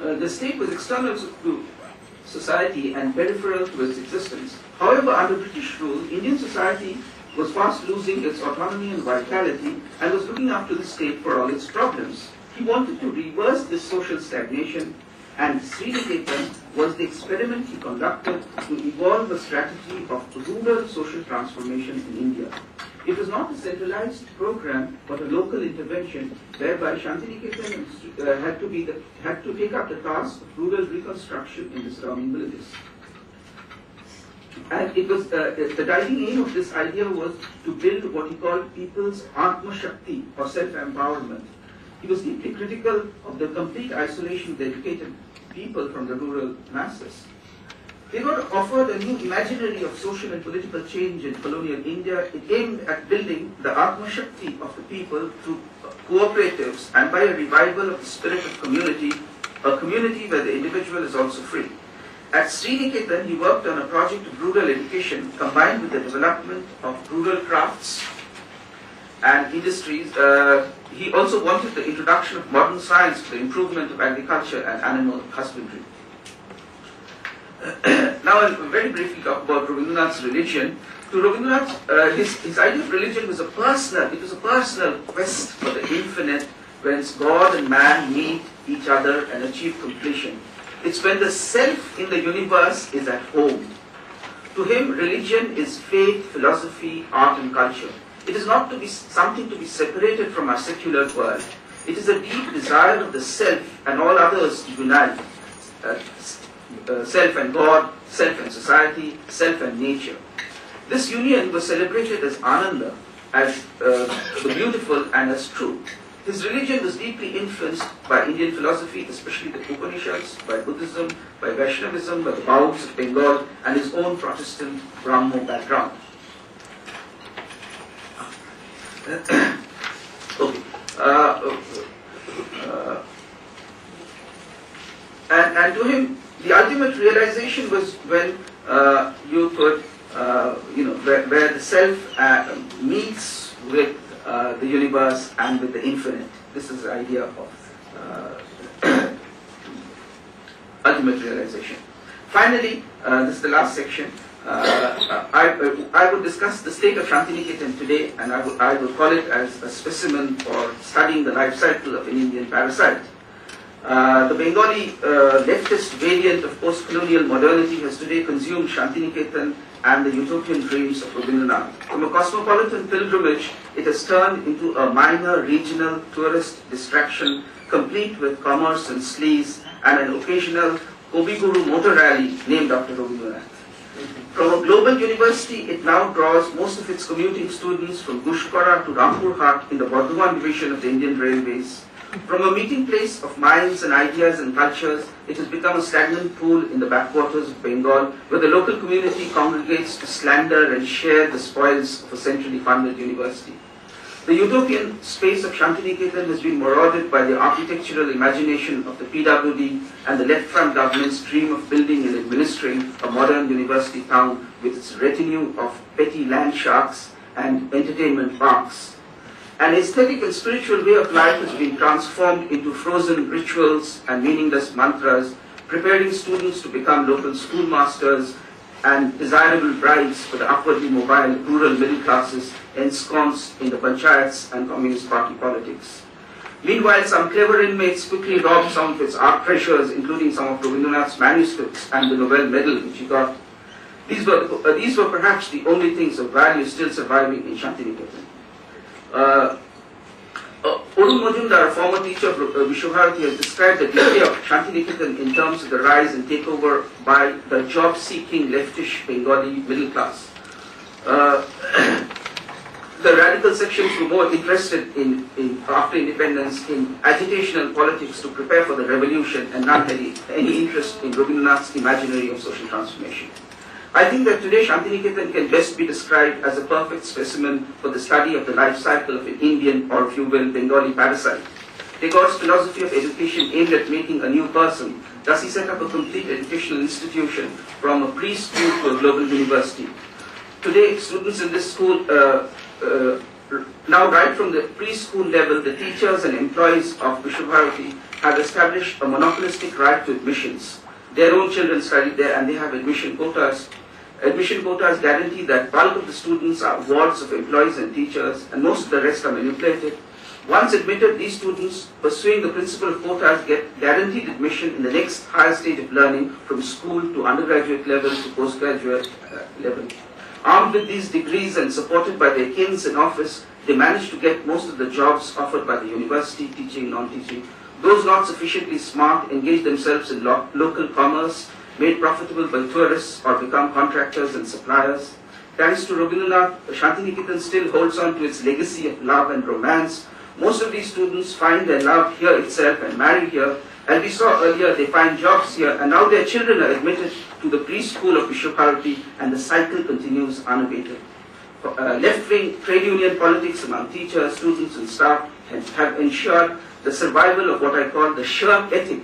The state was external to society and peripheral to its existence. However, under British rule, Indian society was fast losing its autonomy and vitality and was looking up to the state for all its problems. He wanted to reverse this social stagnation, and Srinaketan was the experiment he conducted to evolve a strategy of rural social transformation in India. It was not a centralized program, but a local intervention whereby Shantiniketan had to take up the task of rural reconstruction in the surrounding villages. And it was the guiding aim of this idea was to build what he called people's Atma Shakti, or self-empowerment. He was deeply critical of the complete isolation of the educated people from the rural masses. They were offered a new imaginary of social and political change in colonial India. It aimed at building the Atma Shakti of the people through cooperatives and by a revival of the spirit of community, a community where the individual is also free. At Srinaketan, he worked on a project of rural education combined with the development of rural crafts and industries. He also wanted the introduction of modern science for the improvement of agriculture and animal husbandry. Now I'll very briefly talk about Rabindranath's religion. To Rabindranath, his idea of religion was a personal quest for the infinite, whence God and man meet each other and achieve completion. It's when the self in the universe is at home. To him, religion is faith, philosophy, art and culture. It is not to be something to be separated from our secular world. It is a deep desire of the self and all others to unite. Self and God, self and society, self and nature. This union was celebrated as Ananda, as the beautiful and as true. His religion was deeply influenced by Indian philosophy, especially the Upanishads, by Buddhism, by Vaishnavism, by the Bauds of Bengal, and his own Protestant Brahmo background. Okay. And to him, the ultimate realization was when you could, where the self meets with the universe and with the infinite. This is the idea of ultimate realization. Finally, this is the last section. I would discuss the state of Shantiniketan today, and I would call it as a specimen for studying the life cycle of an Indian parasite. The Bengali leftist variant of post-colonial modernity has today consumed Shantiniketan and the utopian dreams of Rabindranath. From a cosmopolitan pilgrimage, it has turned into a minor regional tourist distraction, complete with commerce and sleaze, and an occasional Kobiguru motor rally named after Rabindranath. From a global university, it now draws most of its commuting students from Gushkara to Rampurhat in the Bardhaman division of the Indian Railways. From a meeting place of minds and ideas and cultures, it has become a stagnant pool in the backwaters of Bengal, where the local community congregates to slander and share the spoils of a centrally funded university. The utopian space of Shantiniketan has been marauded by the architectural imagination of the PWD and the left-front government's dream of building and administering a modern university town with its retinue of petty land sharks and entertainment parks. An aesthetic and spiritual way of life has been transformed into frozen rituals and meaningless mantras, preparing students to become local schoolmasters and desirable brides for the upwardly mobile rural middle classes ensconced in the panchayats and Communist Party politics. Meanwhile, some clever inmates quickly robbed some of its art treasures, including some of Rabindranath's manuscripts and the Nobel medal which he got. These were perhaps the only things of value still surviving in Shantiniketan. Arun Majumdar, a former teacher of Vishwabharati, has described the decay of Shantiniketan in terms of the rise and takeover by the job-seeking leftish Bengali middle class. The radical sections were more interested in after independence in agitational politics to prepare for the revolution, and none had any interest in Rabindranath's imaginary of social transformation. I think that today Shantiniketan can best be described as a perfect specimen for the study of the life cycle of an Indian, or if you will, Bengali parasite. Tagore's philosophy of education aimed at making a new person. Thus he set up a complete educational institution from a preschool to a global university. Today, students in this school, now right from the preschool level, the teachers and employees of Vishwabharati have established a monopolistic right to admissions. Their own children study there and they have admission quotas. Admission quotas guarantee that bulk of the students are wards of employees and teachers, and most of the rest are manipulated. Once admitted, these students pursuing the principle of quotas get guaranteed admission in the next higher stage of learning, from school to undergraduate level to postgraduate level. Armed with these degrees and supported by their kins in office, they manage to get most of the jobs offered by the university, teaching, non-teaching. Those not sufficiently smart engage themselves in local commerce, made profitable by tourists, or become contractors and suppliers. Thanks to Rabindranath, Shantiniketan still holds on to its legacy of love and romance. Most of these students find their love here itself and marry here. As we saw earlier, they find jobs here, and now their children are admitted to the preschool of Vishwabharati, and the cycle continues unabated. Left-wing trade union politics among teachers, students, and staff have ensured the survival of what I call the shirk ethic